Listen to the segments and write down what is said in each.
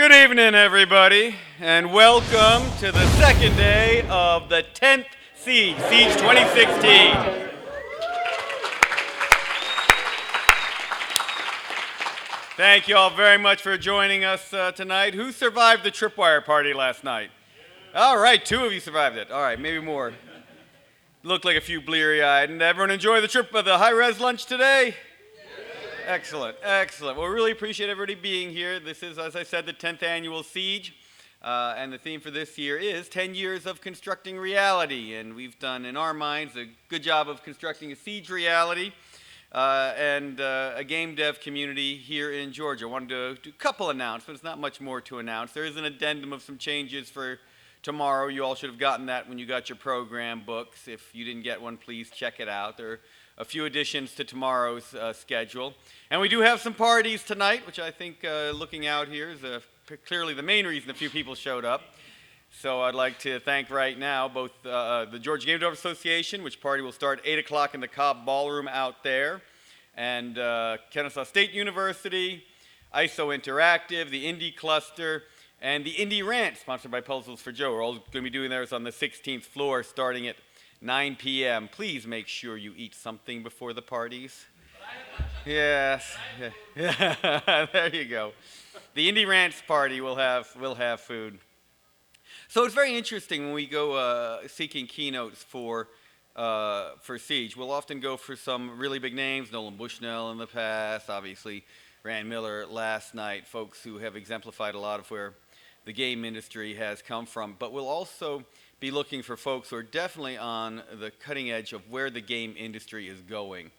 Good evening, everybody, and welcome to the second day of the 10th Siege, Siege 2016. Thank you all very much for joining us tonight. Who survived the tripwire party last night? All right, 2 of you survived it. All right, maybe more. Looked like a few bleary-eyed. And everyone enjoy the high-res lunch today? Excellent, excellent. Well, we really appreciate everybody being here. This is, as I said, the 10th annual Siege, and the theme for this year is 10 years of constructing reality, and we've done, in our minds, a good job of constructing a siege reality and a game dev community here in Georgia. I wanted to do a couple announcements, not much more to announce. There is an addendum of some changes for tomorrow. You all should have gotten that when you got your program books. If you didn't get one, please check it out. There are a few additions to tomorrow's schedule. And we do have some parties tonight, which I think, looking out here, is clearly the main reason a few people showed up. So I'd like to thank right now both the Georgia Game Developers Association, which party will start 8 o'clock in the Cobb Ballroom out there, and Kennesaw State University, ISO Interactive, the Indie Cluster, and the Indie Rant, sponsored by Puzzles for Joe. We're all going to be doing theirs on the 16th floor starting at 9 p.m. Please make sure you eat something before the parties. Yes. Yeah. There you go. The Indie Rants party will have food. So it's very interesting when we go seeking keynotes for Siege. We'll often go for some really big names, Nolan Bushnell in the past, obviously Rand Miller last night, folks who have exemplified a lot of where the game industry has come from. But we'll also be looking for folks who are definitely on the cutting edge of where the game industry is going.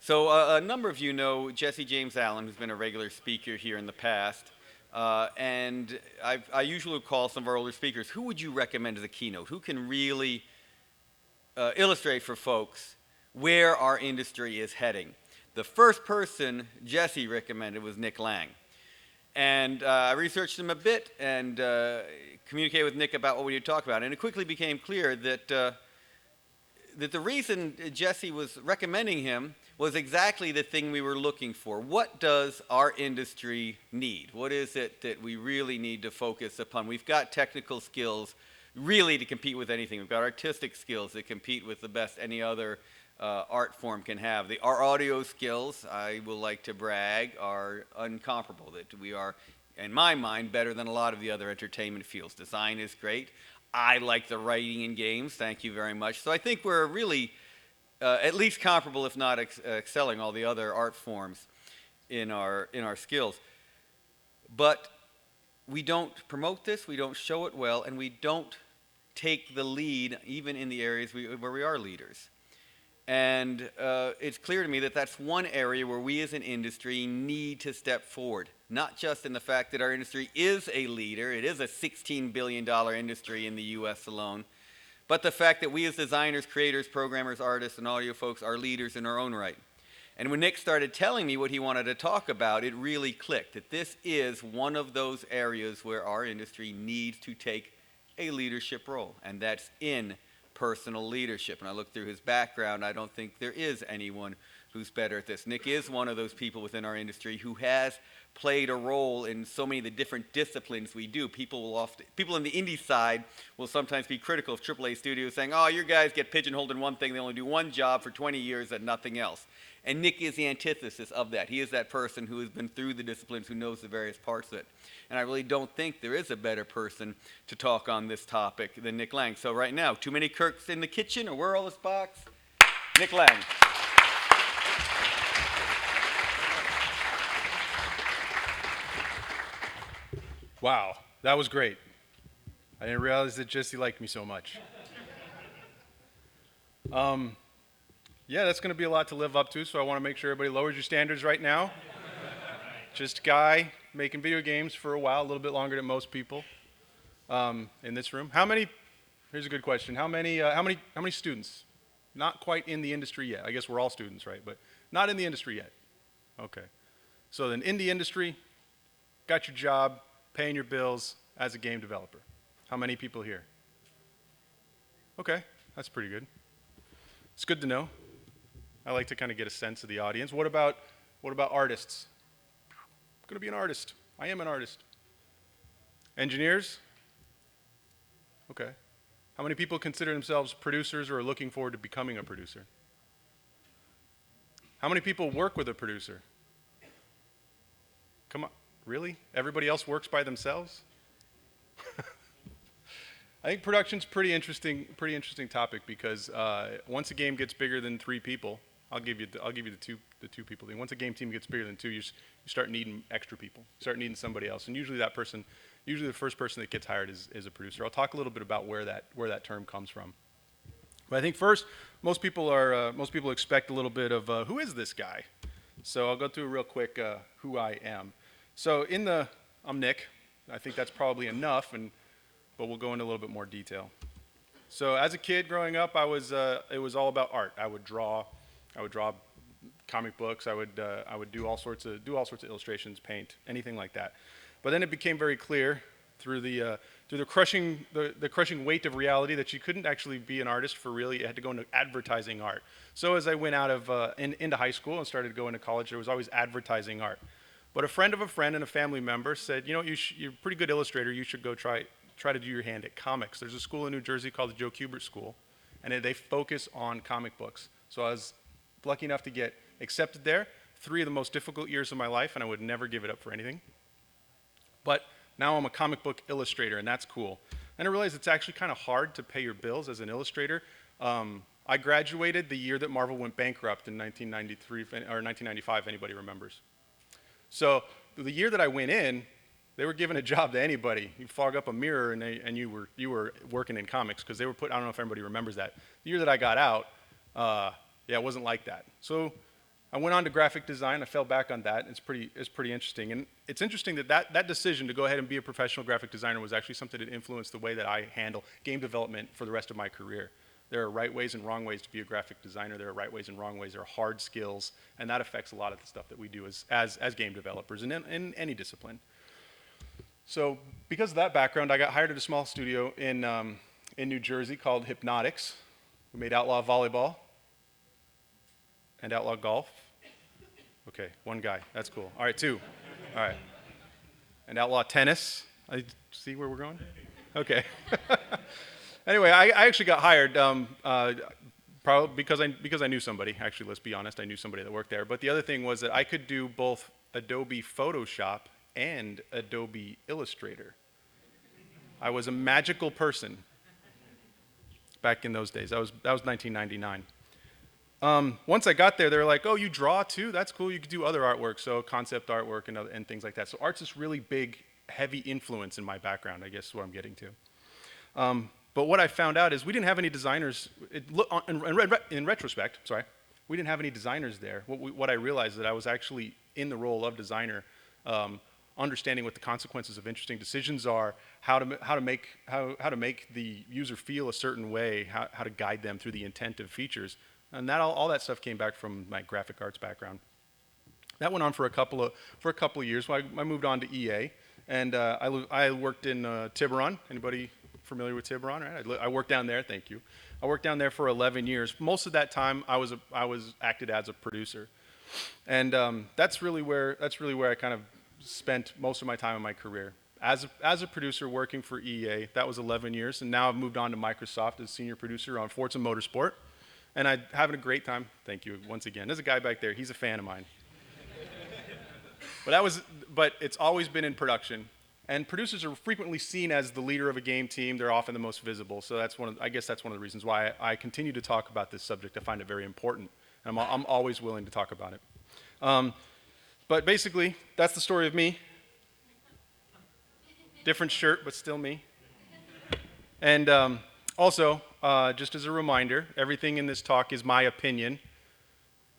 So a number of you know Jesse James Allen, who's been a regular speaker here in the past. And I usually call some of our older speakers, who would you recommend as a keynote? Who can really illustrate for folks where our industry is heading? The first person Jesse recommended was Nick Laing. And I researched him a bit and communicated with Nick about what we would talk about. And it quickly became clear that the reason Jesse was recommending him was exactly the thing we were looking for. What does our industry need? What is it that we really need to focus upon? We've got technical skills really to compete with anything. We've got artistic skills that compete with the best any other art form can have. Our audio skills, I will like to brag, are incomparable. That we are, in my mind, better than a lot of the other entertainment fields. Design is great. I like the writing in games. Thank you very much. So I think we're really at least comparable, if not excelling all the other art forms in our skills. But we don't promote this, we don't show it well, and we don't take the lead even in the areas where we are leaders. And it's clear to me that that's one area where we as an industry need to step forward, not just in the fact that our industry is a leader, it is a $16 billion industry in the US alone, but the fact that we as designers, creators, programmers, artists, and audio folks are leaders in our own right. And when Nick started telling me what he wanted to talk about, it really clicked that this is one of those areas where our industry needs to take a leadership role, and that's in personal leadership. And I looked through his background, I don't think there is anyone who's better at this. Nick is one of those people within our industry who has played a role in so many of the different disciplines we do. People in the indie side will sometimes be critical of AAA studios saying, oh, your guys get pigeonholed in one thing, they only do one job for 20 years and nothing else. And Nick is the antithesis of that. He is that person who has been through the disciplines, who knows the various parts of it. And I really don't think there is a better person to talk on this topic than Nick Laing. So right now, too many Kirks in the kitchen, or where are all the Spocks? Nick Laing. Wow, that was great. I didn't realize that Jesse liked me so much. Yeah, that's going to be a lot to live up to, so I want to make sure everybody lowers your standards right now. Just a guy making video games for a while, a little bit longer than most people in this room. Here's a good question. How many students? Not quite in the industry yet. I guess we're all students, right? But not in the industry yet. Okay. So then in the industry, got your job, paying your bills as a game developer. How many people here? Okay, that's pretty good. It's good to know. I like to kind of get a sense of the audience. What about artists? I'm going to be an artist. I am an artist. Engineers? Okay. How many people consider themselves producers or are looking forward to becoming a producer? How many people work with a producer? Come on, really? Everybody else works by themselves? I think production's pretty interesting topic because once a game gets bigger than 3 people, I'll give you the two people thing. Once a game team gets bigger than 2, you start needing extra people. You start needing somebody else, and usually the first person that gets hired is a producer. I'll talk a little bit about where that term comes from. But I think first, most people expect a little bit of who is this guy? So I'll go through real quick who I am. So I'm Nick. I think that's probably enough, but we'll go into a little bit more detail. So as a kid growing up, it was all about art. I would draw comic books. I would do all sorts of illustrations, paint, anything like that. But then it became very clear through the crushing weight of reality that you couldn't actually be an artist for really. You had to go into advertising art. So as I went out of into high school and started going to college, there was always advertising art. But a friend of a friend and a family member said, you're a pretty good illustrator. You should go try to do your hand at comics. There's a school in New Jersey called the Joe Kubert School, and they focus on comic books. So I was lucky enough to get accepted there. 3 of the most difficult years of my life, and I would never give it up for anything. But now I'm a comic book illustrator, and that's cool. And I realized it's actually kind of hard to pay your bills as an illustrator. I graduated the year that Marvel went bankrupt in 1993 or 1995, if anybody remembers. So the year that I went in, they were giving a job to anybody. You fog up a mirror and you were working in comics because they were I don't know if everybody remembers that. The year that I got out, it wasn't like that. So I went on to graphic design. I fell back on that. It's pretty interesting. And it's interesting that decision to go ahead and be a professional graphic designer was actually something that influenced the way that I handle game development for the rest of my career. There are right ways and wrong ways to be a graphic designer. There are right ways and wrong ways. There are hard skills, and that affects a lot of the stuff that we do as game developers and in any discipline. So because of that background, I got hired at a small studio in New Jersey called Hypnotics. We made Outlaw Volleyball and Outlaw Golf. Okay, 1 guy. That's cool. All right, 2. All right. And Outlaw Tennis. I see where we're going? Okay. Anyway, I actually got hired probably because I knew somebody. Actually, let's be honest, I knew somebody that worked there. But the other thing was that I could do both Adobe Photoshop and Adobe Illustrator. I was a magical person back in those days. That was 1999. Once I got there, they were like, "Oh, you draw too? That's cool. You could do other artwork, so concept artwork and things like that." So art's this really big, heavy influence in my background, I guess is what I'm getting to. But what I found out is we didn't have any designers. In retrospect, we didn't have any designers there. What I realized is that I was actually in the role of designer, understanding what the consequences of interesting decisions are, how to make the user feel a certain way, how to guide them through the intent of features, and all that stuff came back from my graphic arts background. That went on for a couple of years. I moved on to EA, and I worked in Tiburon. Anybody familiar with Tiburon? Right? I worked down there. Thank you. I worked down there for 11 years. Most of that time, I was acted as a producer, and that's really where I kind of spent most of my time in my career as a producer working for EA. That was 11 years, and now I've moved on to Microsoft as senior producer on Forza Motorsport, and I'm having a great time. Thank you once again. There's a guy back there. He's a fan of mine. But it's always been in production. And producers are frequently seen as the leader of a game team. They're often the most visible. So I guess that's one of the reasons why I continue to talk about this subject. I find it very important. And I'm always willing to talk about it. But basically, that's the story of me. Different shirt, but still me. And also, just as a reminder, everything in this talk is my opinion.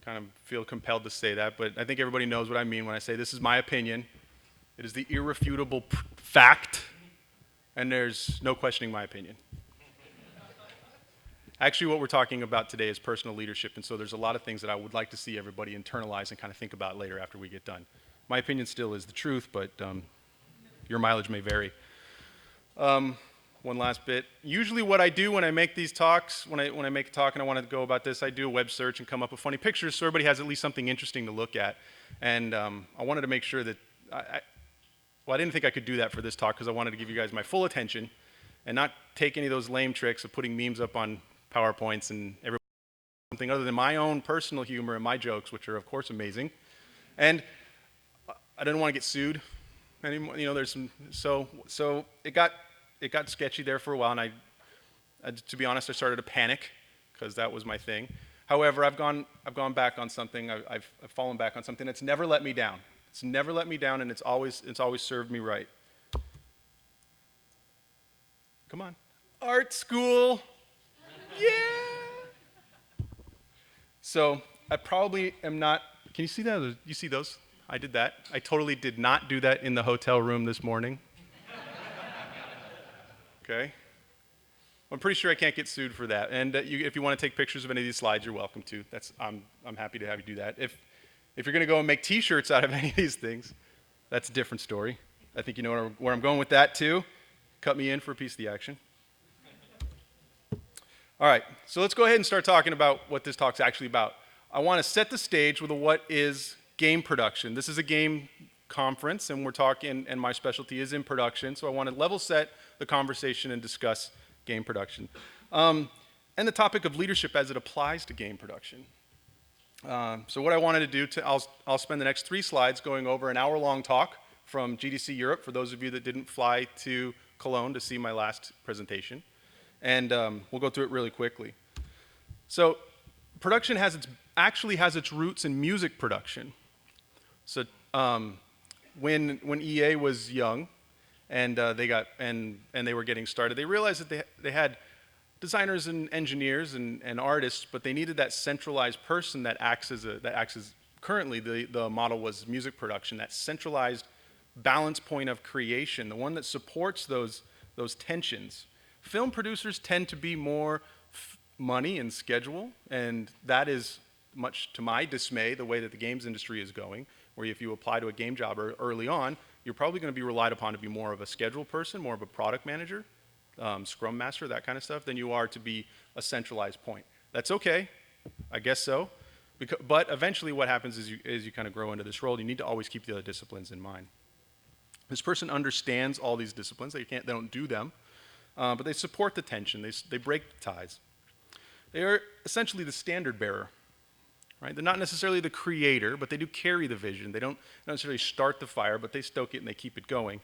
Kind of feel compelled to say that, but I think everybody knows what I mean when I say this is my opinion. It is the irrefutable fact, and there's no questioning my opinion. Actually, what we're talking about today is personal leadership, and so there's a lot of things that I would like to see everybody internalize and kind of think about later after we get done. My opinion still is the truth, but your mileage may vary. One last bit. Usually what I do when I make these talks, when I make a talk and I want to go about this, I do a web search and come up with funny pictures so everybody has at least something interesting to look at. And I wanted to make sure that well, I didn't think I could do that for this talk because I wanted to give you guys my full attention and not take any of those lame tricks of putting memes up on PowerPoints and something other than my own personal humor and my jokes, which are of course amazing. And I didn't want to get sued anymore. You know, there's some, so it got sketchy there for a while, and to be honest, I started to panic because that was my thing. However, I've gone back on something. I've fallen back on something that's never let me down. It's never let me down, and it's always served me right. Come on, art school, yeah. So I probably am not. Can you see that? You see those? I did that. I totally did not do that in the hotel room this morning. Okay. I'm pretty sure I can't get sued for that. And if you want to take pictures of any of these slides, you're welcome to. I'm happy to have you do that. If you're going to go and make T-shirts out of any of these things, that's a different story. I think you know where I'm going with that too. Cut me in for a piece of the action. All right, so let's go ahead and start talking about what this talk's actually about. I want to set the stage with what is game production. This is a game conference, and we're talking, and my specialty is in production, so I want to level set the conversation and discuss game production. And the topic of leadership as it applies to game production. So what I wanted to do, I'll spend the next 3 slides going over an hour-long talk from GDC Europe, for those of you that didn't fly to Cologne to see my last presentation. And we'll go through it really quickly. So production actually has its roots in music production. So when EA was young and they were getting started, they realized that they had designers and engineers and artists, but they needed that centralized person that acts as currently the model was music production, that centralized balance point of creation, the one that supports those tensions. Film producers tend to be more money and schedule, and that is, much to my dismay, the way that the games industry is going, where if you apply to a game job early on, you're probably going to be relied upon to be more of a schedule person, more of a product manager, scrum master, that kind of stuff, than you are to be a centralized point. That's okay, I guess so, but eventually what happens is you kind of grow into this role, you need to always keep the other disciplines in mind. This person understands all these disciplines, they don't do them, but they support the tension, they break the ties. They are essentially the standard bearer, right? They're not necessarily the creator, but they do carry the vision. They don't necessarily start the fire, but they stoke it and they keep it going.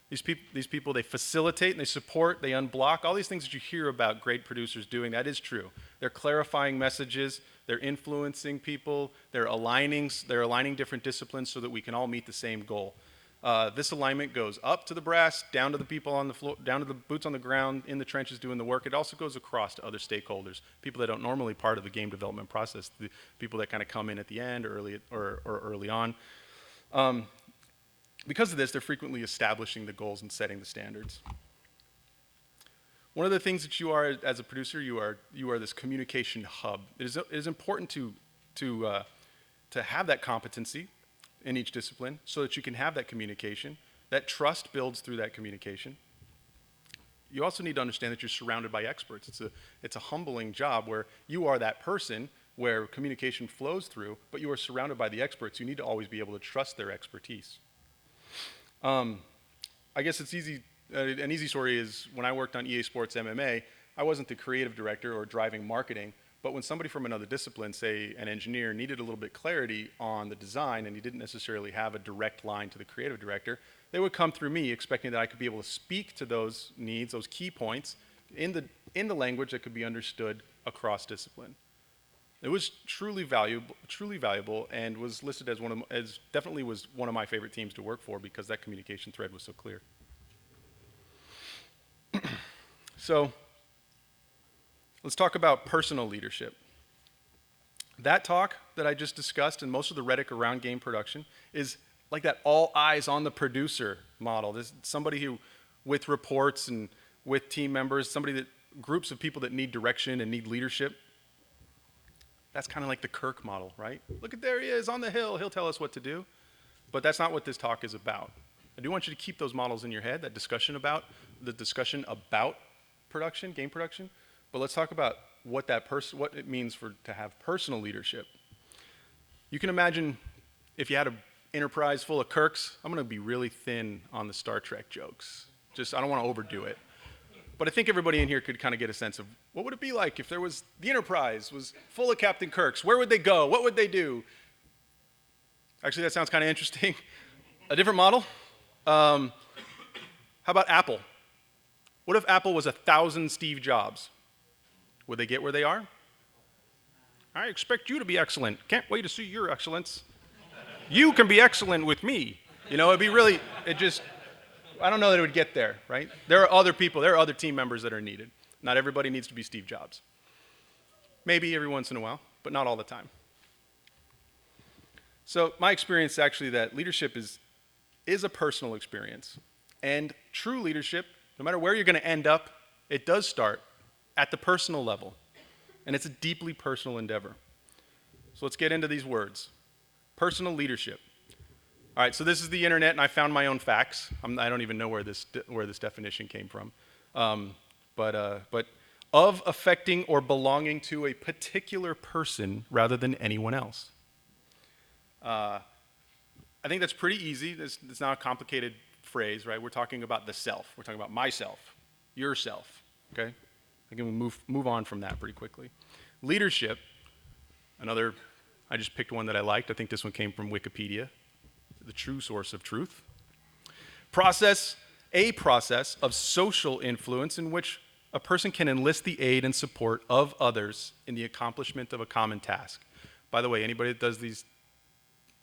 These people, they facilitate and they support, they unblock, all these things that you hear about great producers doing, that is true. They're clarifying messages, they're influencing people, they're aligning different disciplines so that we can all meet the same goal. This alignment goes up to the brass, down to the people on the floor, down to the boots on the ground, in the trenches doing the work. It also goes across to other stakeholders, people that don't normally part of the game development process, the people that kind of come in at the end or early on. Because of this, they're frequently establishing the goals and setting the standards. One of the things that you are as a producer, you are this communication hub. It is important to have that competency in each discipline so that you can have that communication. That trust builds through that communication. You also need to understand that you're surrounded by experts. It's a humbling job where you are that person where communication flows through, but you are surrounded by the experts. You need to always be able to trust their expertise. I guess it's easy. An easy story is when I worked on EA Sports MMA, I wasn't the creative director or driving marketing, but when somebody from another discipline, say an engineer, needed a little bit clarity on the design and he didn't necessarily have a direct line to the creative director, they would come through me expecting that I could be able to speak to those needs, those key points, in the language that could be understood across discipline. It was truly valuable, and was listed as definitely was one of my favorite teams to work for because that communication thread was so clear. So let's talk about personal leadership. That talk that I just discussed and most of the rhetoric around game production is like that all eyes on the producer model. There's somebody who, with reports and with team members, groups of people that need direction and need leadership. That's kind of like the Kirk model, right? Look at, there he is on the hill, he'll tell us what to do. But that's not what this talk is about. I do want you to keep those models in your head, that discussion about production, game production, but let's talk about what it means to have personal leadership. You can imagine if you had enterprise full of Kirks, I'm going to be really thin on the Star Trek jokes. I don't want to overdo it. But I think everybody in here could kind of get a sense of what would it be like if the Enterprise was full of Captain Kirks? Where would they go? What would they do? Actually, that sounds kind of interesting. A different model? How about Apple? What if Apple was 1,000 Steve Jobs? Would they get where they are? I expect you to be excellent. Can't wait to see your excellence. You can be excellent with me. It'd be really, I don't know that it would get there, right? There are other people, there are other team members that are needed. Not everybody needs to be Steve Jobs. Maybe every once in a while, but not all the time. So my experience actually that leadership is a personal experience. And true leadership, no matter where you're going to end up, it does start at the personal level. And it's a deeply personal endeavor. So let's get into these words. Personal leadership. All right, so this is the internet, and I found my own facts. I don't even know where this definition came from. But of affecting or belonging to a particular person rather than anyone else. I think that's pretty easy. It's not a complicated phrase, right? We're talking about the self. We're talking about myself, yourself, okay? I can move on from that pretty quickly. Leadership, I just picked one that I liked. I think this one came from Wikipedia, the true source of truth. A process of social influence in which a person can enlist the aid and support of others in the accomplishment of a common task. By the way, anybody that does these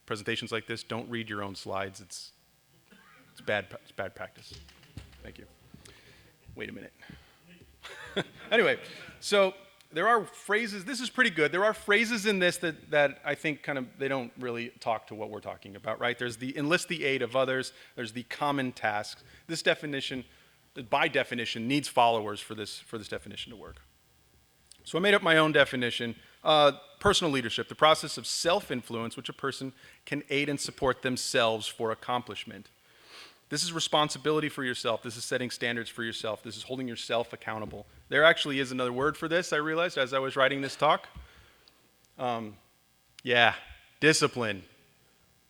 presentations like this, don't read your own slides. It's bad practice. Thank you. Wait a minute. Anyway, so there are phrases, this is pretty good. There are phrases in this that I think they don't really talk to what we're talking about, right? There's the enlist the aid of others, there's the common task. This definition, by definition, needs followers for this definition to work. So I made up my own definition. Personal leadership, the process of self-influence which a person can aid and support themselves for accomplishment. This is responsibility for yourself. This is setting standards for yourself. This is holding yourself accountable. There actually is another word for this, I realized, as I was writing this talk. Discipline.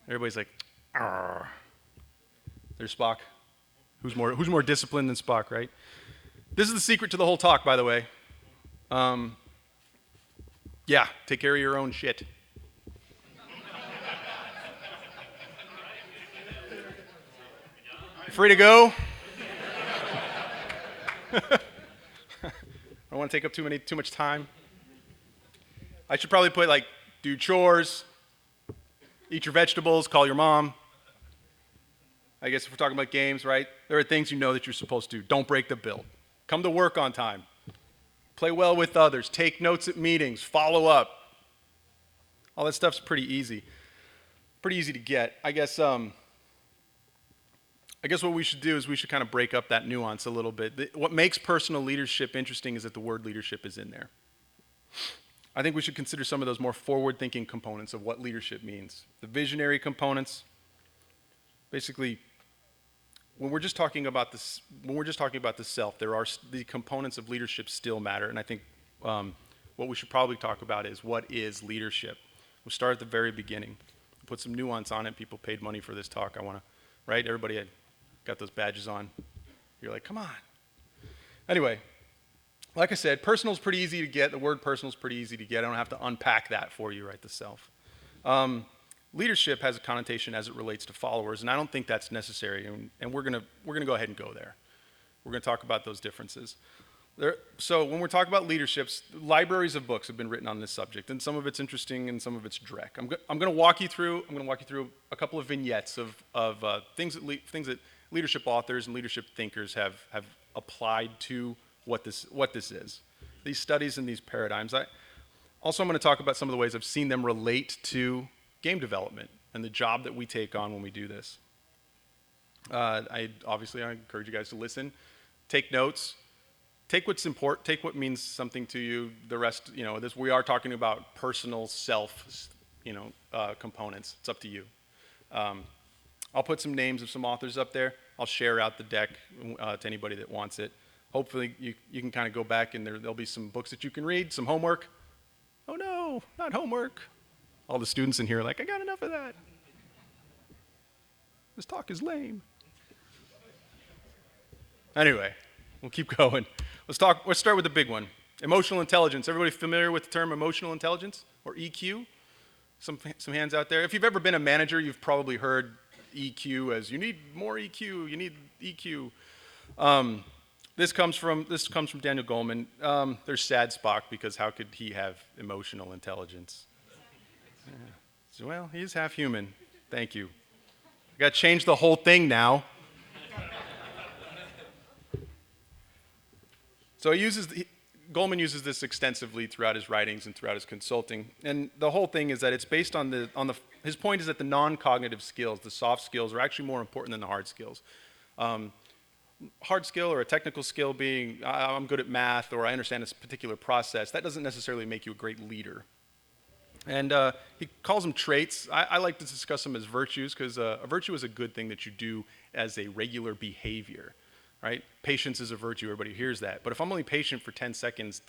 Everybody's like, arr. There's Spock. Who's more disciplined than Spock, right? This is the secret to the whole talk, by the way. Take care of your own shit. Free to go. I don't want to take up too much time. I should probably put do chores, eat your vegetables, call your mom. I guess if we're talking about games, right? There are things that you're supposed to do. Don't break the bill. Come to work on time. Play well with others. Take notes at meetings. Follow up. All that stuff's pretty easy. Pretty easy to get. I guess what we should do is we should kind of break up that nuance a little bit. What makes personal leadership interesting is that the word leadership is in there. I think we should consider some of those more forward-thinking components of what leadership means. The visionary components. Basically, when we're just talking about the self, the components of leadership still matter. And I think what we should probably talk about is what is leadership. We'll start at the very beginning. Put some nuance on it. People paid money for this talk. Right? Everybody had got those badges on. You're like, come on. Anyway, like I said, personal is pretty easy to get. The word personal is pretty easy to get. I don't have to unpack that for you, right, the self. Leadership has a connotation as it relates to followers, and I don't think that's necessary, and we're gonna go ahead and go there. We're gonna talk about those differences. So when we're talking about leaderships, libraries of books have been written on this subject, and some of it's interesting and some of it's dreck. I'm gonna walk you through a couple of vignettes of things that leadership authors and leadership thinkers have applied to what this is. These studies and these paradigms. I'm going to talk about some of the ways I've seen them relate to game development and the job that we take on when we do this. I encourage you guys to listen, take notes, take what's important, take what means something to you. The rest, we are talking about personal self, components. It's up to you. I'll put some names of some authors up there. I'll share out the deck to anybody that wants it. Hopefully you can kind of go back and there'll be some books that you can read, some homework. Oh no, not homework. All the students in here are like, I got enough of that. This talk is lame. Anyway, we'll keep going. Let's start with the big one. Emotional intelligence. Everybody familiar with the term emotional intelligence or EQ? Some hands out there. If you've ever been a manager, you've probably heard EQ as you need more EQ, you need EQ. This comes from Daniel Goleman. There's sad Spock because how could he have emotional intelligence? Yeah. So, well, he is half human. Thank you. I got to change the whole thing now. So Goleman uses this extensively throughout his writings and throughout his consulting. And the whole thing is that it's based on his point is that the non-cognitive skills, the soft skills, are actually more important than the hard skills. Hard skill or a technical skill being, I'm good at math or I understand this particular process, that doesn't necessarily make you a great leader. And he calls them traits. I like to discuss them as virtues because a virtue is a good thing that you do as a regular behavior, right? Patience is a virtue, everybody hears that. But if I'm only patient for 10 seconds,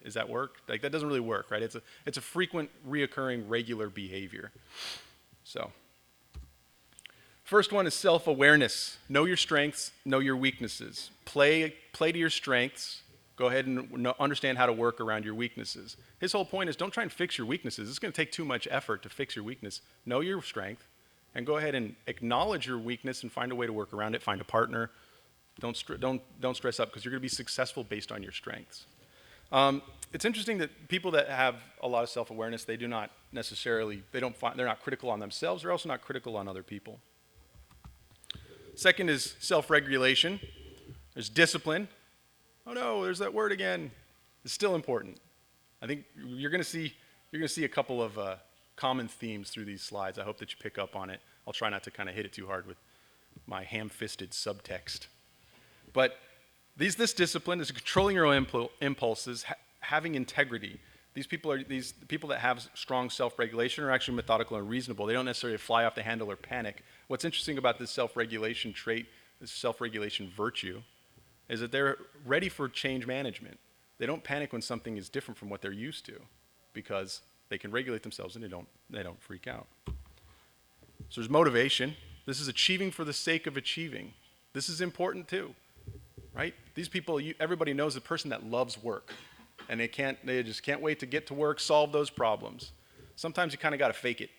does that work? Like, that doesn't really work, right? It's a frequent, reoccurring, regular behavior. So, first one is self-awareness. Know your strengths, know your weaknesses. Play to your strengths. Go ahead and understand how to work around your weaknesses. His whole point is don't try and fix your weaknesses. It's going to take too much effort to fix your weakness. Know your strength, and go ahead and acknowledge your weakness and find a way to work around it. Find a partner. Don't stress up because you're going to be successful based on your strengths. It's interesting that people that have a lot of self-awareness, they're not critical on themselves. They're also not critical on other people. Second is self-regulation. There's discipline. Oh no, there's that word again. It's still important. I think you're going to see a couple of common themes through these slides. I hope that you pick up on it. I'll try not to kind of hit it too hard with my ham-fisted subtext. But this discipline is controlling your own impulses, having integrity. These people that have strong self-regulation are actually methodical and reasonable. They don't necessarily fly off the handle or panic. What's interesting about this self-regulation trait, this self-regulation virtue, is that they're ready for change management. They don't panic when something is different from what they're used to because they can regulate themselves and they don't freak out. So there's motivation. This is achieving for the sake of achieving. This is important too, right? These people, everybody knows the person that loves work and they just can't wait to get to work, solve those problems. Sometimes you kind of got to fake it.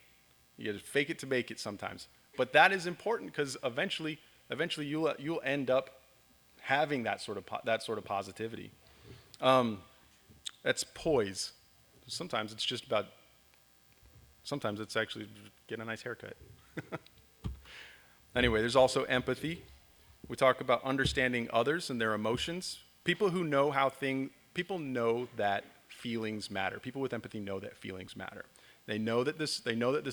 You got to fake it to make it sometimes. But that is important because eventually you'll end up having that sort of positivity. That's poise. Sometimes it's actually get a nice haircut. Anyway, there's also empathy. We talk about understanding others and their emotions. People know that feelings matter. People with empathy know that feelings matter. They know that this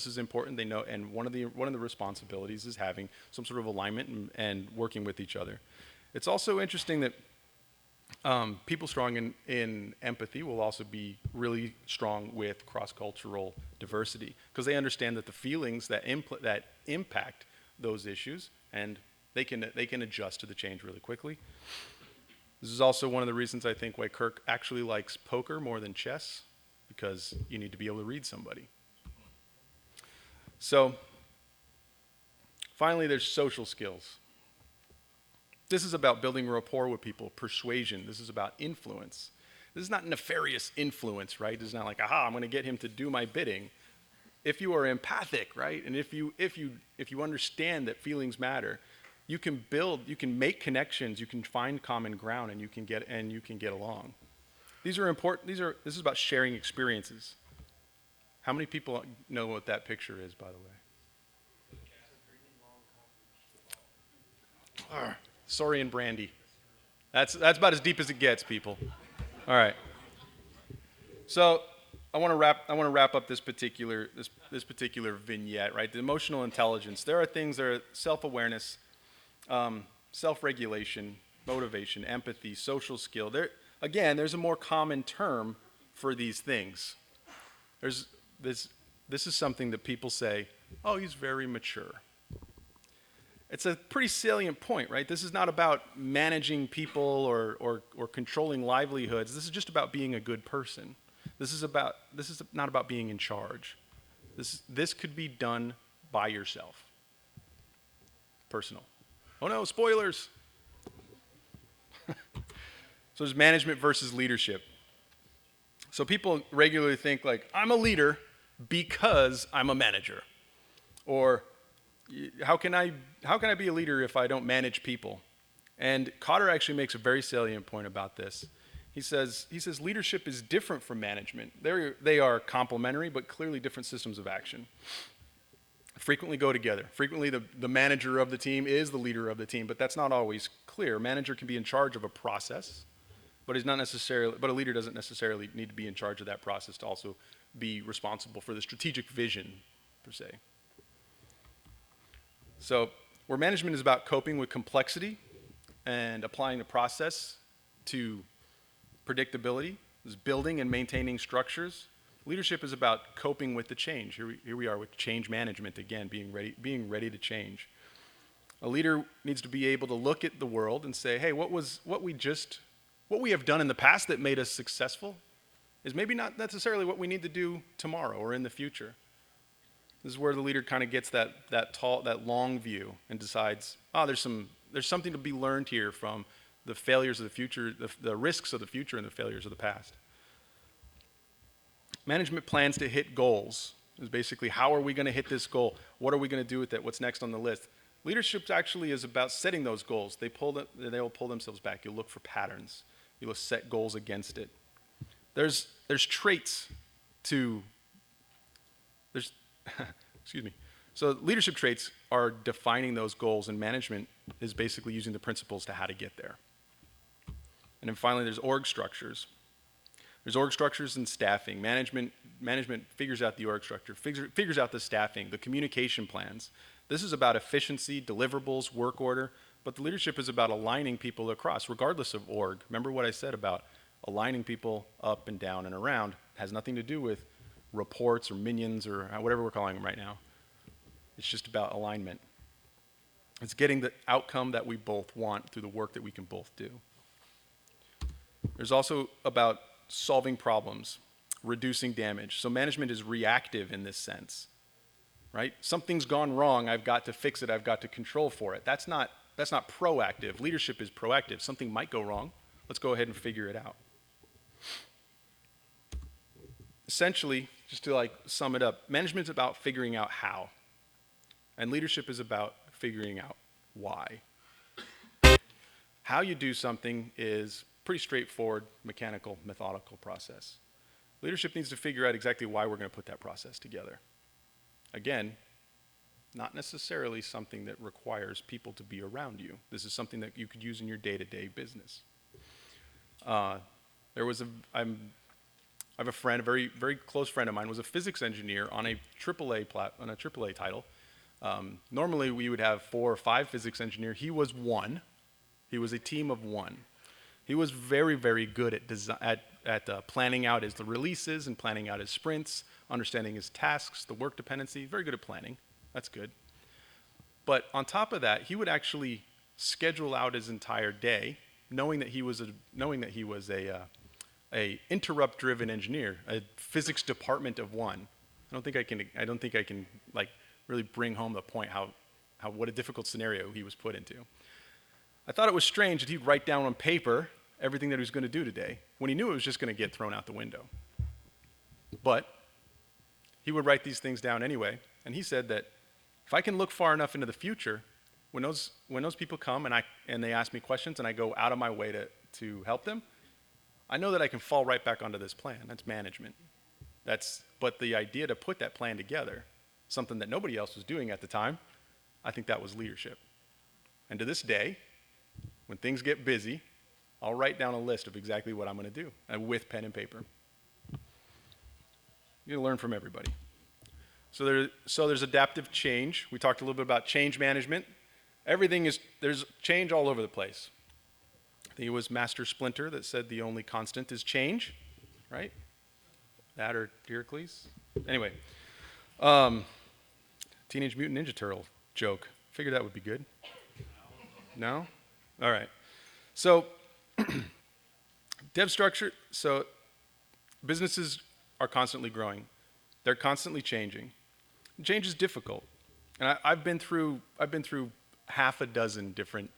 is important. They know, and one of the responsibilities is having some sort of alignment and working with each other. It's also interesting that people strong in empathy will also be really strong with cross-cultural diversity because they understand that the feelings that impact those issues, and they can adjust to the change really quickly. This is also one of the reasons I think why Kirk actually likes poker more than chess, because you need to be able to read somebody. So, finally, there's social skills. This is about building rapport with people, persuasion. This is about influence. This is not nefarious influence, right? This is not like, aha, I'm going to get him to do my bidding. If you are empathic, right, and if you understand that feelings matter, you can make connections, you can find common ground, and you can get along. These are important. This is about sharing experiences. How many people know what that picture is, by the way? Sorry and brandy. That's about as deep as it gets, people. All right. So I want to wrap up this particular vignette, right? The emotional intelligence. There are things that are self-awareness, self-regulation, motivation, empathy, social skill. There's a more common term for these things. This is something that people say, oh, he's very mature. It's a pretty salient point, right? This is not about managing people or controlling livelihoods. This is just about being a good person. This is not about being in charge. This could be done by yourself. personal. Oh no, spoilers. So there's management versus leadership. So people regularly think like, I'm a leader because I'm a manager. Or how can I be a leader if I don't manage people? And Cotter actually makes a very salient point about this. He says leadership is different from management. They are complementary, but clearly different systems of action. Frequently go together. Frequently the manager of the team is the leader of the team, but that's not always clear. A manager can be in charge of a process, but a leader doesn't necessarily need to be in charge of that process to also be responsible for the strategic vision, per se. So, where management is about coping with complexity and applying the process to predictability, is building and maintaining structures. Leadership is about coping with the change. Here we are with change management again, being ready to change. A leader needs to be able to look at the world and say, hey, what we have done in the past that made us successful is maybe not necessarily what we need to do tomorrow or in the future. This is where the leader kind of gets that long view and decides, there's something to be learned here from the failures of the future, the risks of the future and the failures of the past. Management plans to hit goals. Is basically, how are we going to hit this goal? What are we going to do with it? What's next on the list? Leadership actually is about setting those goals. They will pull themselves back. You'll look for patterns. You'll set goals against it. There's traits to, excuse me. So leadership traits are defining those goals, and management is basically using the principles to how to get there. And then finally, there's org structures. There's org structures and staffing. Management figures out the org structure, figures out the staffing, the communication plans. This is about efficiency, deliverables, work order, but the leadership is about aligning people across, regardless of org. Remember what I said about aligning people up and down and around. It has nothing to do with reports or minions or whatever we're calling them right now. It's just about alignment. It's getting the outcome that we both want through the work that we can both do. There's also about solving problems, reducing damage. So management is reactive in this sense, right? Something's gone wrong, I've got to fix it, I've got to control for it. That's not proactive. Leadership is proactive. Something might go wrong. Let's go ahead and figure it out. Essentially, just to sum it up, management's about figuring out how, and leadership is about figuring out why. How you do something is pretty straightforward, mechanical, methodical process. Leadership needs to figure out exactly why we're going to put that process together. Again, not necessarily something that requires people to be around you. This is something that you could use in your day-to-day business. I have a friend, a very, very close friend of mine, was a physics engineer on a AAA title. Normally, we would have 4 or 5 physics engineers. He was one. He was a team of one. He was very, very good at planning out his releases and planning out his sprints, understanding his tasks, the work dependency. Very good at planning. That's good. But on top of that, he would actually schedule out his entire day, knowing that he was a interrupt-driven engineer, a physics department of one. I don't think I can really bring home the point what a difficult scenario he was put into. I thought it was strange that he'd write down on paper everything that he was going to do today when he knew it was just going to get thrown out the window. But he would write these things down anyway, and he said that if I can look far enough into the future, when those people come and they ask me questions and I go out of my way to help them, I know that I can fall right back onto this plan. That's management. But the idea to put that plan together, something that nobody else was doing at the time, I think that was leadership. And to this day, when things get busy, I'll write down a list of exactly what I'm going to do with pen and paper. You learn from everybody. So there's adaptive change. We talked a little bit about change management. There's change all over the place. I think it was Master Splinter that said the only constant is change, right? That or Kirks. Anyway, Teenage Mutant Ninja Turtle joke. Figured that would be good. No? All right. So, dev structure. So, businesses are constantly growing. They're constantly changing. Change is difficult, and I've been through half a dozen different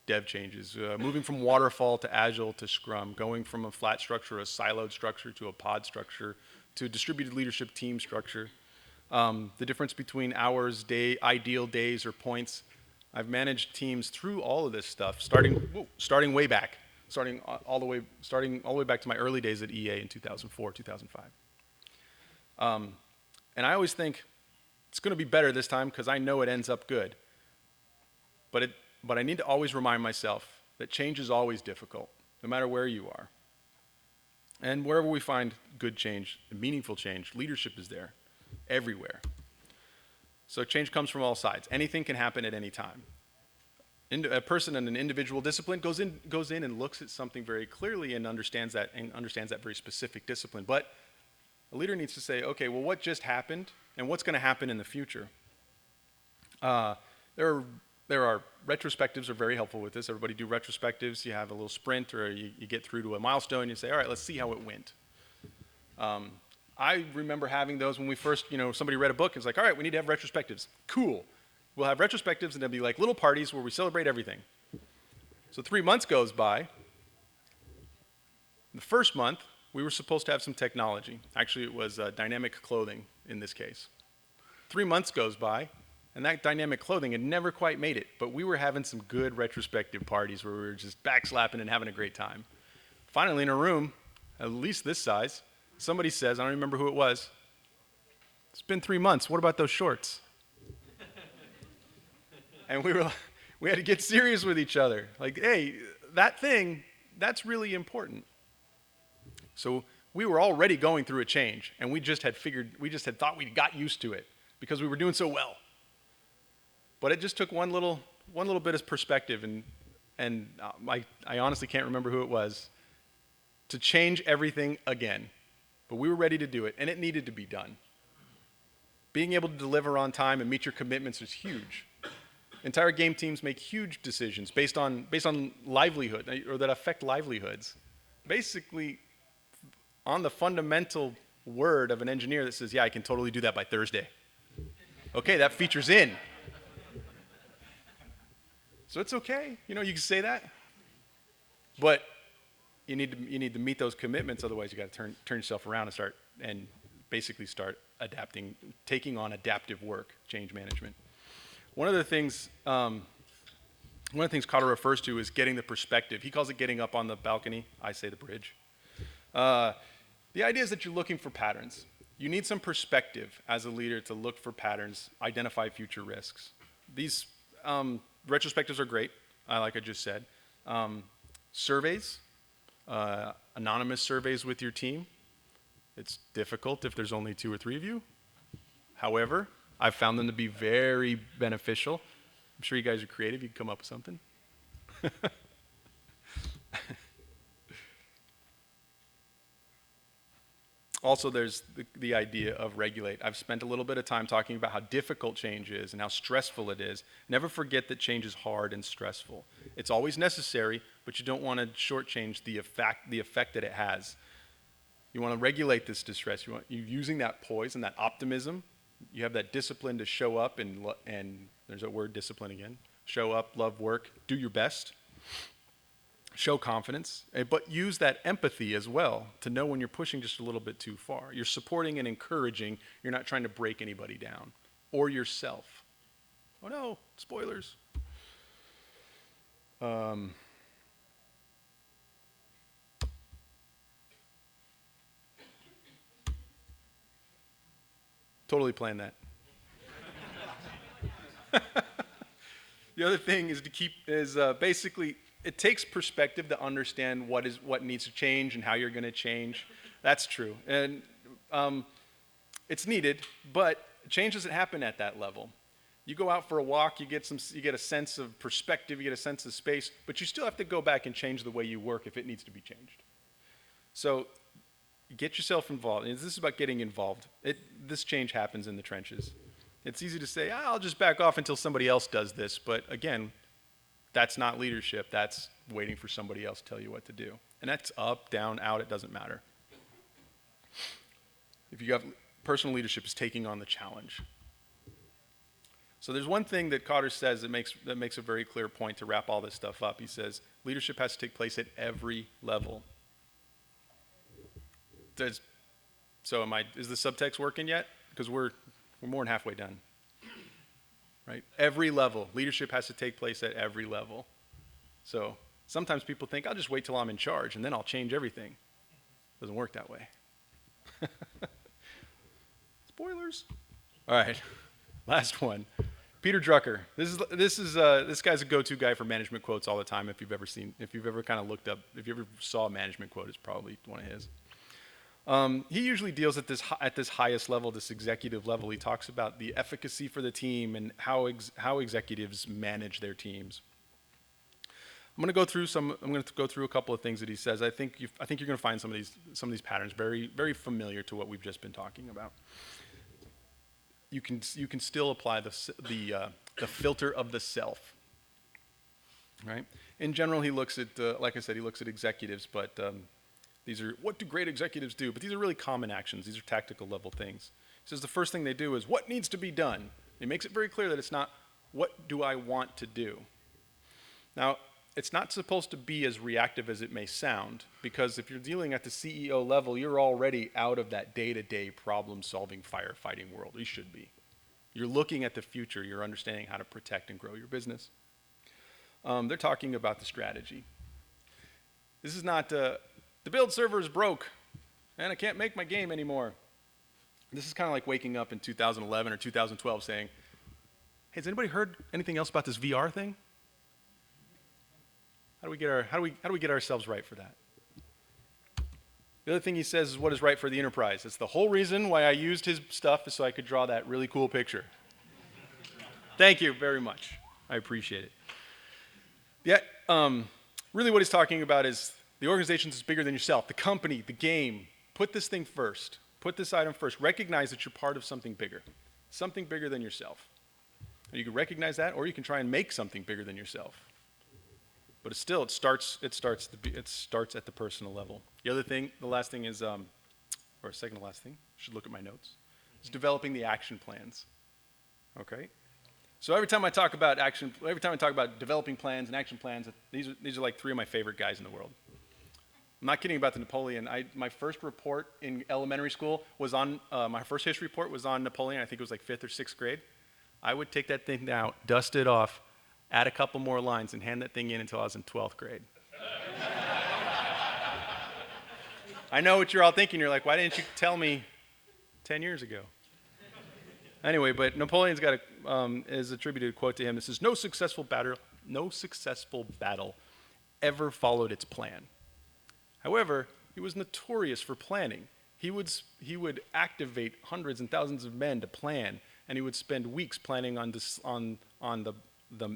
dev changes, moving from waterfall to agile to scrum, going from a flat structure, a siloed structure, to a pod structure, to a distributed leadership team structure. The difference between hours, ideal days, or points. I've managed teams through all of this stuff, starting way back, starting all the way back to my early days at EA in 2004, 2005. And I always think it's going to be better this time because I know it ends up good. But I need to always remind myself that change is always difficult, no matter where you are. And wherever we find good change, meaningful change, leadership is there, everywhere. So change comes from all sides. Anything can happen at any time. A person in an individual discipline goes in and looks at something very clearly and understands that very specific discipline. But a leader needs to say, okay, well, what just happened, and what's going to happen in the future? There are retrospectives are very helpful with this. Everybody do retrospectives. You have a little sprint, or you get through to a milestone. And you say, all right, let's see how it went. I remember having those when we first, somebody read a book and it's like, all right, we need to have retrospectives. Cool. We'll have retrospectives, and they'll be like little parties where we celebrate everything. So 3 months goes by. The first month, we were supposed to have some technology. Actually, it was dynamic clothing in this case. 3 months goes by, and that dynamic clothing had never quite made it, but we were having some good retrospective parties where we were just backslapping and having a great time. Finally, in a room, at least this size, somebody says, I don't remember who it was, it's been 3 months, what about those shorts? And we had to get serious with each other. Like, hey, that thing, that's really important. So we were already going through a change, and we just had thought we got used to it because we were doing so well. But it just took one little bit of perspective, and I honestly can't remember who it was, to change everything again. But we were ready to do it, and it needed to be done. Being able to deliver on time and meet your commitments is huge. Entire game teams make huge decisions based on livelihood, or that affect livelihoods. Basically, on the fundamental word of an engineer that says, yeah, I can totally do that by Thursday. Okay, that feature's in. So it's okay, you can say that. But you need to meet those commitments, otherwise you got to turn yourself around and basically start adapting, taking on adaptive work, change management. One of the things Carter refers to is getting the perspective. He calls it getting up on the balcony. I say the bridge. The idea is that you're looking for patterns. You need some perspective as a leader to look for patterns, identify future risks. These retrospectives are great, like I just said. Surveys, anonymous surveys with your team. It's difficult if there's only 2 or 3 of you. However, I've found them to be very beneficial. I'm sure you guys are creative. You can come up with something. Also, there's the idea of regulate. I've spent a little bit of time talking about how difficult change is and how stressful it is. Never forget that change is hard and stressful. It's always necessary, but you don't want to shortchange the effect that it has. You want to regulate this distress. You're using that poise and that optimism. You have that discipline to show up, and there's that word, discipline again. Show up, love work, do your best. Show confidence, but use that empathy as well to know when you're pushing just a little bit too far. You're supporting and encouraging. You're not trying to break anybody down or yourself. Oh no, spoilers. Totally planned that. The other thing is basically, it takes perspective to understand what needs to change and how you're going to change. That's true, and it's needed. But change doesn't happen at that level. You go out for a walk, you get a sense of perspective, you get a sense of space, but you still have to go back and change the way you work if it needs to be changed. So get yourself involved. And this is about getting involved. This change happens in the trenches. It's easy to say, I'll just back off until somebody else does this. But again, that's not leadership. That's waiting for somebody else to tell you what to do. And that's up, down, out, it doesn't matter. If you have personal leadership, is taking on the challenge. So there's one thing that Cotter says that makes a very clear point to wrap all this stuff up. He says leadership has to take place at every level. Is the subtext working yet? Because we're more than halfway done. Right? Every level. Leadership has to take place at every level. So sometimes people think, I'll just wait till I'm in charge and then I'll change everything. Doesn't work that way. Spoilers. All right, last one. Peter Drucker. This guy's a go-to guy for management quotes all the time. If you've ever kind of looked up, if you ever saw a management quote, it's probably one of his. He usually deals at this highest level, this executive level. He talks about the efficacy for the team and how executives manage their teams. I'm going to go through a couple of things that he says. I think you're going to find some of these patterns very, very familiar to what we've just been talking about. You can still apply the filter of the self, right? In general, he looks at, like I said, he looks at executives, but these are, what do great executives do? But these are really common actions. These are tactical level things. He says the first thing they do is what needs to be done. He makes it very clear that it's not what do I want to do. Now, it's not supposed to be as reactive as it may sound, because if you're dealing at the CEO level, you're already out of that day-to-day problem-solving firefighting world. You should be. You're looking at the future. You're understanding how to protect and grow your business. They're talking about the strategy. This is not, the build server is broke, and I can't make my game anymore. This is kind of like waking up in 2011 or 2012 saying, hey, has anybody heard anything else about this VR thing? How do we get ourselves right for that? The other thing he says is what is right for the enterprise. It's the whole reason why I used his stuff is so I could draw that really cool picture. Thank you very much. I appreciate it. Yeah, really what he's talking about is the organization is bigger than yourself, the company, the game. Put this thing first. Put this item first. Recognize that you're part of something bigger than yourself. And you can recognize that, or you can try and make something bigger than yourself. But it starts at the personal level. The last thing is, or second to last thing, should look at my notes, is developing the action plans. Okay? So every time I talk about developing plans and action plans, these are like three of my favorite guys in the world. I'm not kidding about the Napoleon. My first report in elementary school was on, my first history report was on Napoleon. I think it was like 5th or 6th grade. I would take that thing out, dust it off, add a couple more lines, and hand that thing in until I was in 12th grade. I know what you're all thinking. You're like, why didn't you tell me 10 years ago? Anyway, but Napoleon's got is attributed a quote to him that says, no successful battle ever followed its plan. However, he was notorious for planning. He would activate hundreds and thousands of men to plan, and he would spend weeks planning on the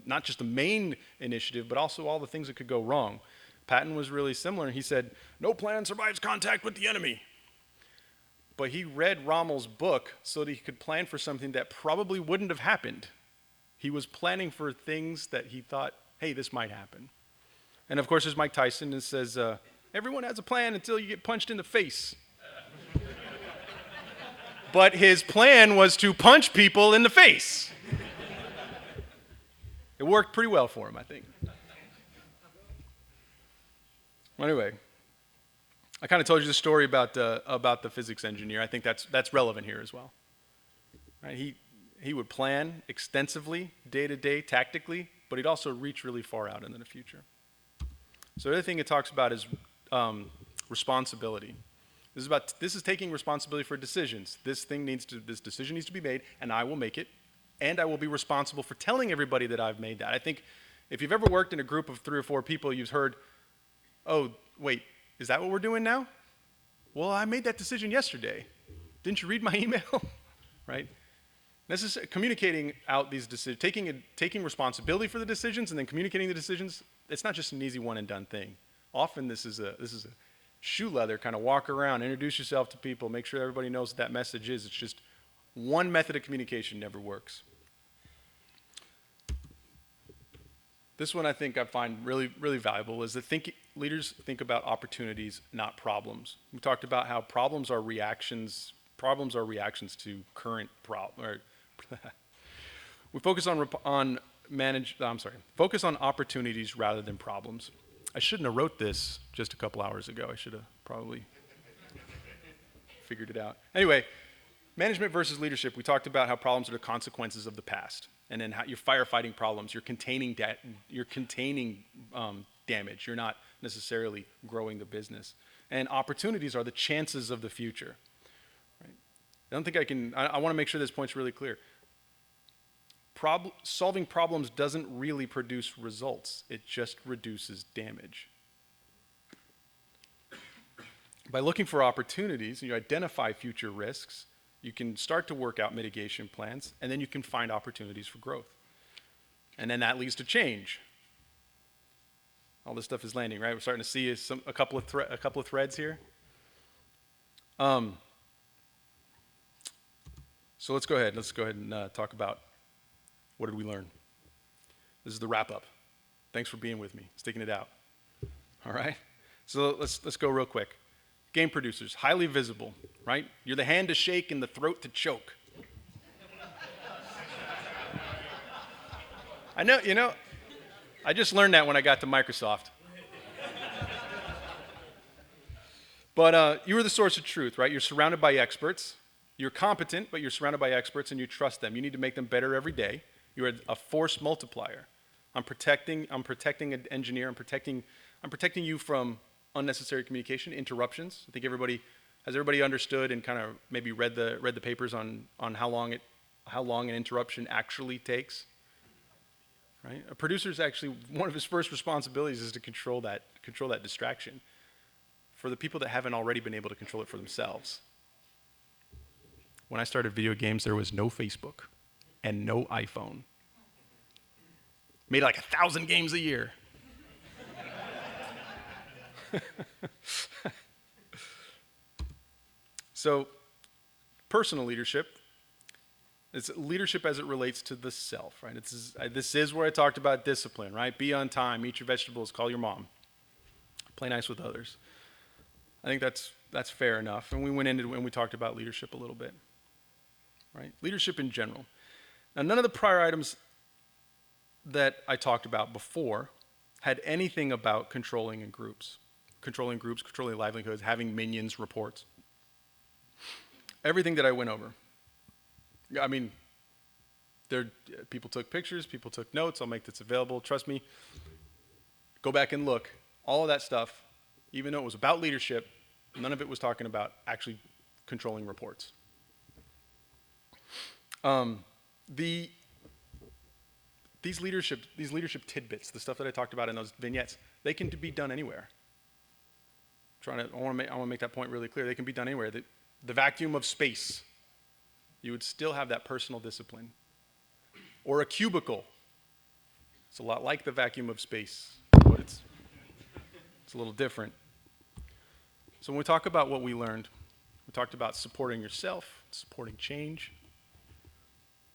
not just the main initiative, but also all the things that could go wrong. Patton was really similar. He said, no plan survives contact with the enemy. But he read Rommel's book so that he could plan for something that probably wouldn't have happened. He was planning for things that he thought, hey, this might happen. And of course, there's Mike Tyson that says, everyone has a plan until you get punched in the face. But his plan was to punch people in the face. It worked pretty well for him, I think. Anyway, I kind of told you the story about the physics engineer. I think that's relevant here as well. Right? He would plan extensively, day to day, tactically, but he'd also reach really far out into the future. So the other thing it talks about is responsibility. This is taking responsibility for decisions. This decision needs to be made, and I will make it. And I will be responsible for telling everybody that I've made that. I think if you've ever worked in a group of 3 or 4 people, you've heard, oh, wait, is that what we're doing now? Well, I made that decision yesterday. Didn't you read my email? Right? This is communicating out these decisions, taking responsibility for the decisions and then communicating the decisions. It's not just an easy one and done thing. Often this is a shoe leather, kind of walk around, introduce yourself to people, make sure everybody knows what that message is. It's just one method of communication never works. This one I think I find really, really valuable is that leaders think about opportunities, not problems. We talked about how problems are reactions to current problems. We focus focus on opportunities rather than problems. I shouldn't have wrote this just a couple hours ago. I should have probably figured it out. Anyway, management versus leadership. We talked about how problems are the consequences of the past, and then how you're firefighting problems. You're containing damage. You're not necessarily growing the business. And opportunities are the chances of the future. Right? I don't think I can. I want to make sure this point's really clear. Solving problems doesn't really produce results. It just reduces damage. By looking for opportunities, and you identify future risks, you can start to work out mitigation plans, and then you can find opportunities for growth. And then that leads to change. All this stuff is landing, right? We're starting to see a couple of threads here. So let's go ahead and talk about what did we learn. This is the wrap up. Thanks for being with me, sticking it out. All right? So let's go real quick. Game producers, highly visible, right? You're the hand to shake and the throat to choke. I know, I just learned that when I got to Microsoft. But you are the source of truth, right? You're surrounded by experts. You're competent, but you're surrounded by experts and you trust them. You need to make them better every day. You're a force multiplier. I'm protecting an engineer. I'm protecting you from unnecessary communication, interruptions. I think everybody understood and kind of maybe read the papers on how long an interruption actually takes. Right? A producer's actually one of his first responsibilities is to control that distraction for the people that haven't already been able to control it for themselves. When I started video games, there was no Facebook and no iPhone. Made like 1,000 games a year. So, personal leadership. It's leadership as it relates to the self, right? This is where I talked about discipline, right? Be on time, eat your vegetables, call your mom. Play nice with others. I think that's fair enough. And we went into when we talked about leadership a little bit, right? Leadership in general. Now, none of the prior items that I talked about before had anything about controlling groups, controlling livelihoods, having minions, reports. Everything that I went over. I mean, people took pictures, people took notes. I'll make this available. Trust me. Go back and look. All of that stuff, even though it was about leadership, none of it was talking about actually controlling reports. These leadership tidbits, the stuff that I talked about in those vignettes, they can be done anywhere. I want to make that point really clear. They can be done anywhere. The vacuum of space, you would still have that personal discipline. Or a cubicle. It's a lot like the vacuum of space, but it's a little different. So when we talk about what we learned, we talked about supporting yourself, supporting change.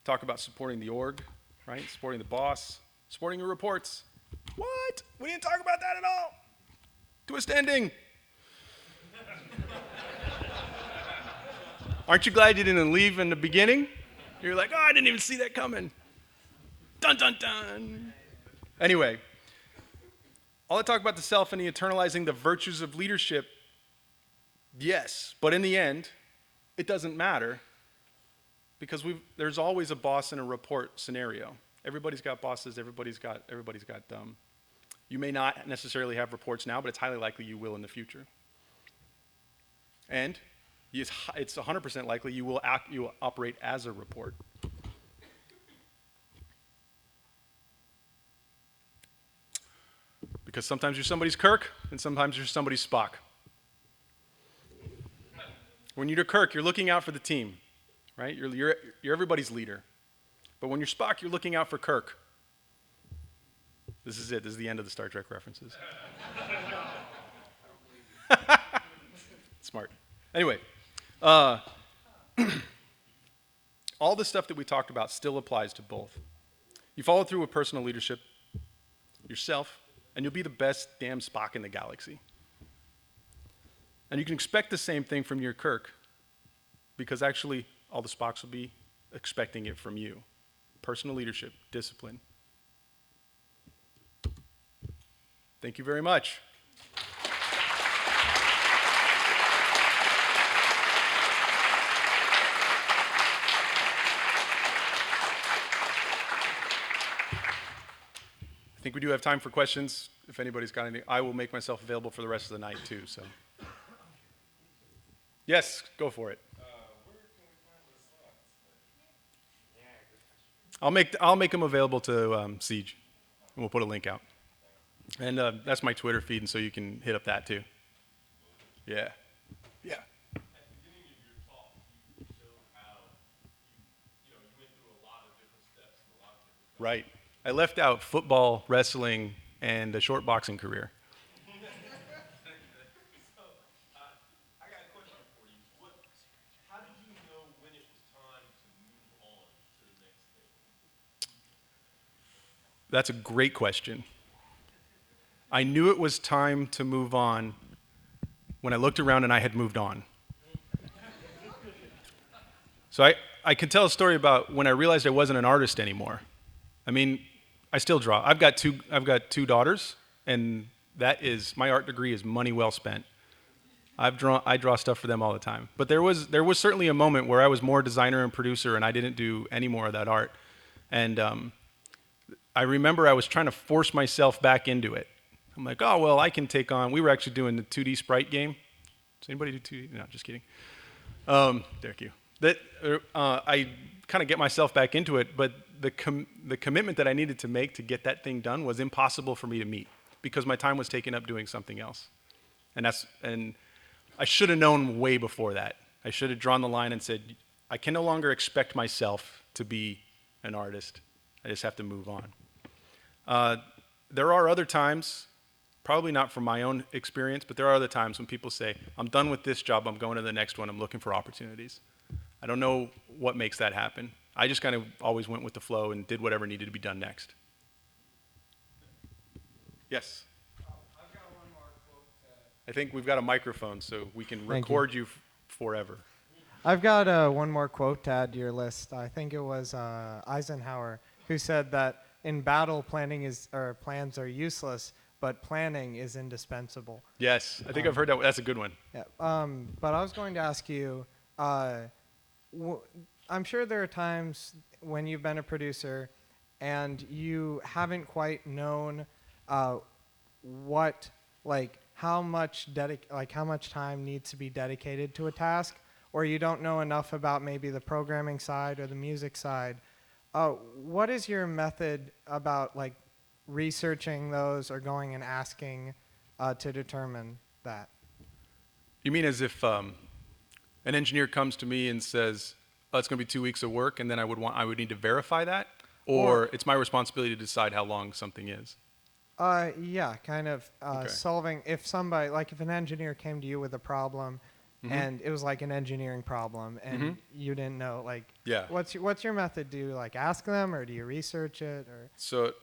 Talk about supporting the org, right? Supporting the boss, supporting your reports. What? We didn't talk about that at all. Twist ending. Aren't you glad you didn't leave in the beginning? You're like, oh, I didn't even see that coming. Dun, dun, dun. Anyway, all I talk about the self and the internalizing the virtues of leadership, yes, but in the end, it doesn't matter because there's always a boss and a report scenario. Everybody's got bosses, everybody's got you may not necessarily have reports now, but it's highly likely you will in the future. And it's 100% likely you will operate as a report. Because sometimes you're somebody's Kirk, and sometimes you're somebody's Spock. When you're Kirk, you're looking out for the team, right? You're everybody's leader. But when you're Spock, you're looking out for Kirk. This is it. This is the end of the Star Trek references. Smart. Anyway, all the stuff that we talked about still applies to both. You follow through with personal leadership yourself, and you'll be the best damn Spock in the galaxy. And you can expect the same thing from your Kirk, because actually all the Spocks will be expecting it from you. personal leadership, discipline. Thank you very much. I think we do have time for questions. If anybody's got any, I will make myself available for the rest of the night too. So, yes, go for it. I'll make them available to Siege, and we'll put a link out. And that's my Twitter feed, and so you can hit up that too. Yeah, yeah. Right. I left out football, wrestling, and a short boxing career. I got a question for you. How did you know when it was time to move on to the next thing? That's a great question. I knew it was time to move on when I looked around and I had moved on. So I can tell a story about when I realized I wasn't an artist anymore. I mean, I still draw. I've got two daughters, and that is my art degree is money well spent. I draw stuff for them all the time. But there was certainly a moment where I was more designer and producer, and I didn't do any more of that art. And I remember I was trying to force myself back into it. I'm like, oh well, I can take on. We were actually doing the 2D sprite game. Does anybody do 2D? No, just kidding. Thank you. I kind of get myself back into it, but the commitment that I needed to make to get that thing done was impossible for me to meet because my time was taken up doing something else. And I should have known way before that. I should have drawn the line and said, I can no longer expect myself to be an artist. I just have to move on. There are other times, probably not from my own experience, but there are other times when people say, I'm done with this job, I'm going to the next one, I'm looking for opportunities. I don't know what makes that happen. I just kind of always went with the flow and did whatever needed to be done next. Yes? I've got one more quote. I think we've got a microphone, so we can record you forever. I've got one more quote to add to your list. I think it was Eisenhower who said that in battle, plans are useless, but planning is indispensable. Yes, I think I've heard that. That's a good one. Yeah. But I was going to ask you, I'm sure there are times when you've been a producer and you haven't quite known how much time needs to be dedicated to a task, or you don't know enough about maybe the programming side or the music side. What is your method about researching those or going and asking to determine that? You mean as if an engineer comes to me and says, oh, it's going to be 2 weeks of work, and then I would need to verify that? Or it's my responsibility to decide how long something is? Yeah, kind of Okay. solving. If somebody, if an engineer came to you with a problem, and it was like an engineering problem, and you didn't know, Yeah. what's your method? Do you ask them, or do you research it, or? So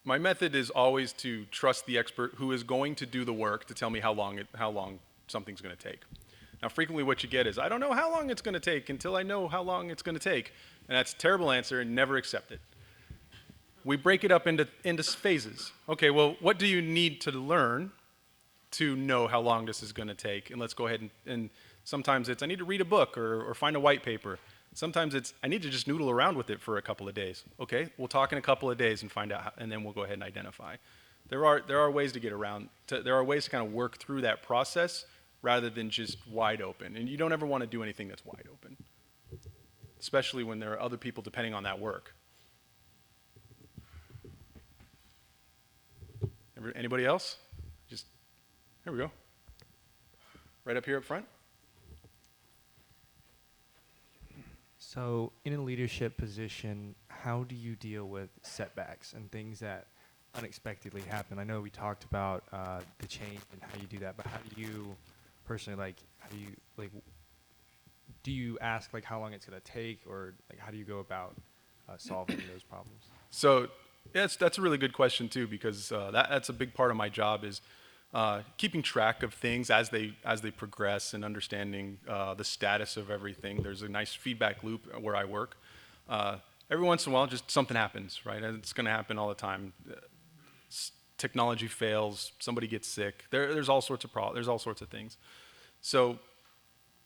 my method is always to trust the expert who is going to do the work to tell me how long something's going to take. Now, frequently what you get is, I don't know how long it's going to take until I know how long it's going to take. And that's a terrible answer, and never accept it. We break it up into phases. Okay, well, what do you need to learn to know how long this is going to take? And let's go ahead and sometimes it's, I need to read a book or find a white paper. Sometimes it's, I need to just noodle around with it for a couple of days. Okay, we'll talk in a couple of days and find out, and then we'll go ahead and identify. There are ways to get around, there are ways to kind of work through that process rather than just wide open. And you don't ever want to do anything that's wide open, especially when there are other people depending on that work. Anybody else? Here we go. Right up here up front. So in a leadership position, how do you deal with setbacks and things that unexpectedly happen? I know we talked about the change and how you do that, but how do you personally, do you ask how long it's going to take, or how do you go about solving those problems? So that's a really good question too, because that's a big part of my job is keeping track of things as they progress and understanding the status of everything. There's a nice feedback loop where I work. every once in a while, just something happens, right? And it's going to happen all the time. Technology fails, somebody gets sick. There's all sorts of there's all sorts of things. So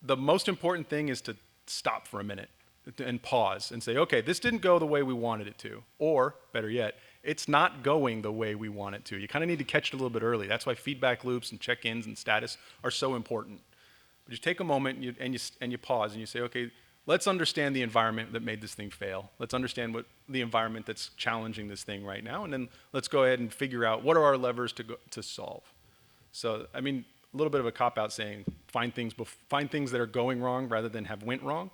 the most important thing is to stop for a minute and pause and say, okay, this didn't go the way we wanted it to. Or, better yet, it's not going the way we want it to. You kind of need to catch it a little bit early. That's why feedback loops and check-ins and status are so important. But you take a moment and you pause and you say, okay, let's understand the environment that made this thing fail. Let's understand what the environment that's challenging this thing right now, and then let's go ahead and figure out what are our levers to solve. So, I mean, a little bit of a cop-out saying find things that are going wrong rather than have went wrong,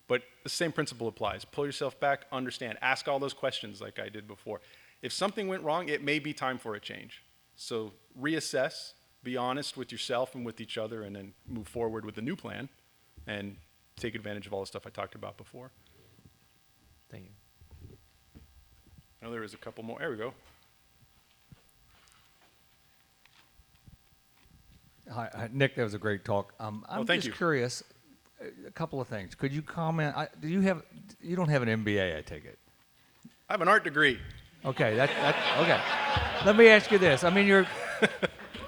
but the same principle applies. Pull yourself back, understand, ask all those questions like I did before. If something went wrong, it may be time for a change. So reassess, be honest with yourself and with each other, and then move forward with a new plan and take advantage of all the stuff I talked about before. Thank you. I know there is a couple more. There we go. Hi, Nick, that was a great talk. I'm thank just you. curious, a couple of things. Could you comment, you don't have an MBA, I take it? I have an art degree. Okay, okay. Let me ask you this. I mean,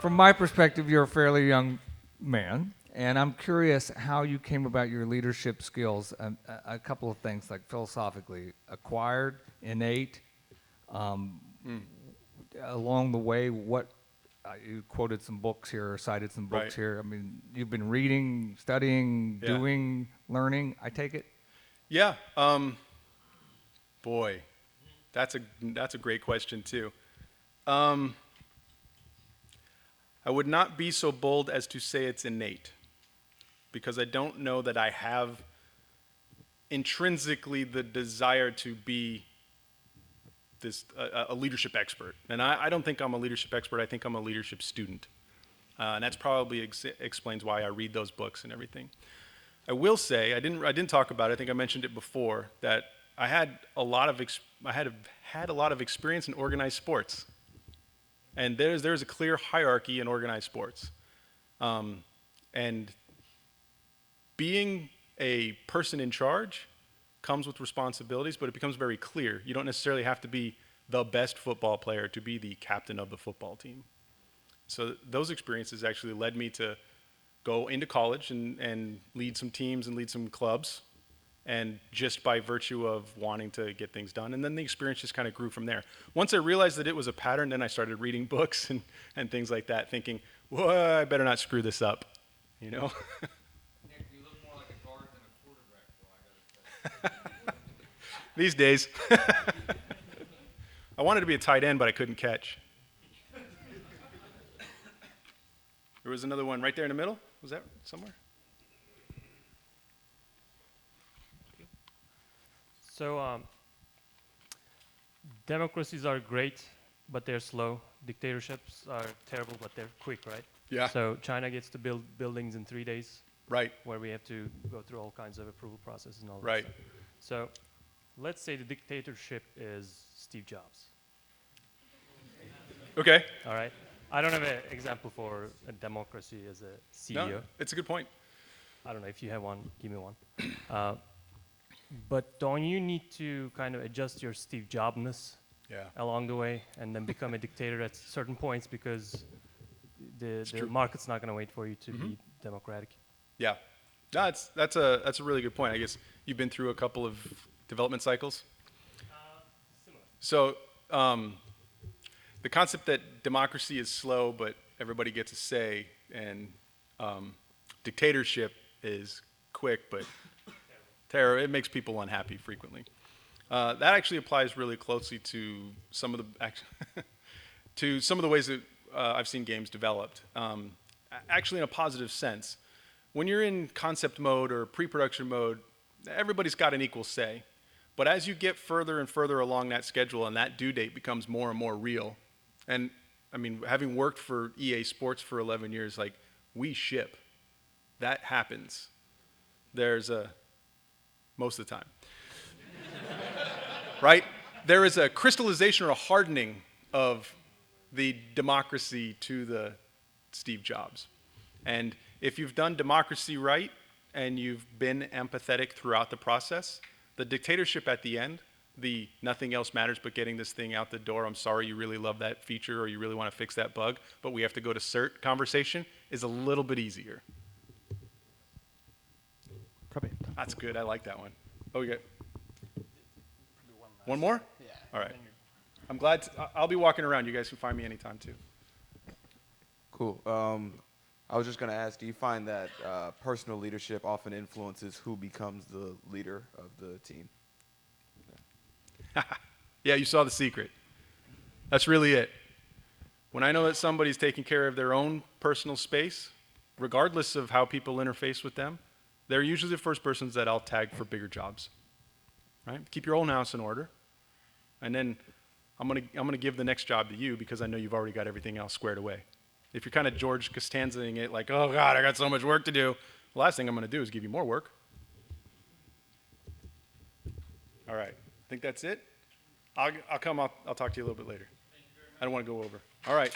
from my perspective, you're a fairly young man, and I'm curious how you came about your leadership skills. A couple of things, like philosophically, acquired, innate, along the way, you quoted some books here, or cited some books Right. here. I mean, you've been reading, studying, Yeah. doing, learning, I take it? Yeah. Boy, that's a great question too. I would not be so bold as to say it's innate, because I don't know that I have intrinsically the desire to be a leadership expert. And I don't think I'm a leadership expert. I think I'm a leadership student. And that's probably explains why I read those books and everything. I will say, I didn't talk about it. I think I mentioned it before, that I had a lot of experience in organized sports. And there's a clear hierarchy in organized sports. And being a person in charge comes with responsibilities, but it becomes very clear. You don't necessarily have to be the best football player to be the captain of the football team. So those experiences actually led me to go into college and lead some teams and lead some clubs, and just by virtue of wanting to get things done. And then the experience just kind of grew from there. Once I realized that it was a pattern, then I started reading books and things like that, thinking, well, I better not screw this up, you know? Nick, you look more like a guard than a quarterback, I gotta say. These days. I wanted to be a tight end, but I couldn't catch. There was another one right there in the middle. Was that somewhere? So democracies are great, but they're slow. Dictatorships are terrible, but they're quick, right? Yeah. So China gets to build buildings in 3 days, Right. where we have to go through all kinds of approval processes and all Right. that stuff. So let's say the dictatorship is Steve Jobs. Okay. All right. I don't have an example for a democracy as a CEO. No, it's a good point. I don't know if you have one. Give me one. But don't you need to kind of adjust your Steve Jobness Yeah. along the way, and then become a dictator at certain points, because the true. market's not going to wait for you to be democratic? Yeah. No, that's a really good point. I guess you've been through a couple of development cycles. Similar. So the concept that democracy is slow, but everybody gets a say, and dictatorship is quick, but terror, it makes people unhappy frequently. That actually applies really closely to some of the ways that I've seen games developed. Actually, in a positive sense, when you're in concept mode or pre-production mode, everybody's got an equal say. But as you get further and further along that schedule, and that due date becomes more and more real, and I mean, having worked for EA Sports for 11 years, like, we ship. That happens. Most of the time. Right? There is a crystallization or a hardening of the democracy to the Steve Jobs. And if you've done democracy right and you've been empathetic throughout the process, the dictatorship at the end the nothing else matters but getting this thing out the door. I'm sorry you really love that feature or you really want to fix that bug, but we have to go to cert conversation is a little bit easier. Copy. That's good. I like that one. Oh, we got one more? Yeah. All right. I'm glad. I'll be walking around. You guys can find me anytime, too. Cool. I was just going to ask, do you find that personal leadership often influences who becomes the leader of the team? Yeah, you saw the secret. That's really it. When I know that somebody's taking care of their own personal space, regardless of how people interface with them, they're usually the first persons that I'll tag for bigger jobs. Right? Keep your own house in order. And then I'm gonna give the next job to you because I know you've already got everything else squared away. If you're kind of George Costanzaing it like, oh God, I got so much work to do, the last thing I'm gonna do is give you more work. All right, I think that's it. I'll talk to you a little bit later. I don't want to go over. All right.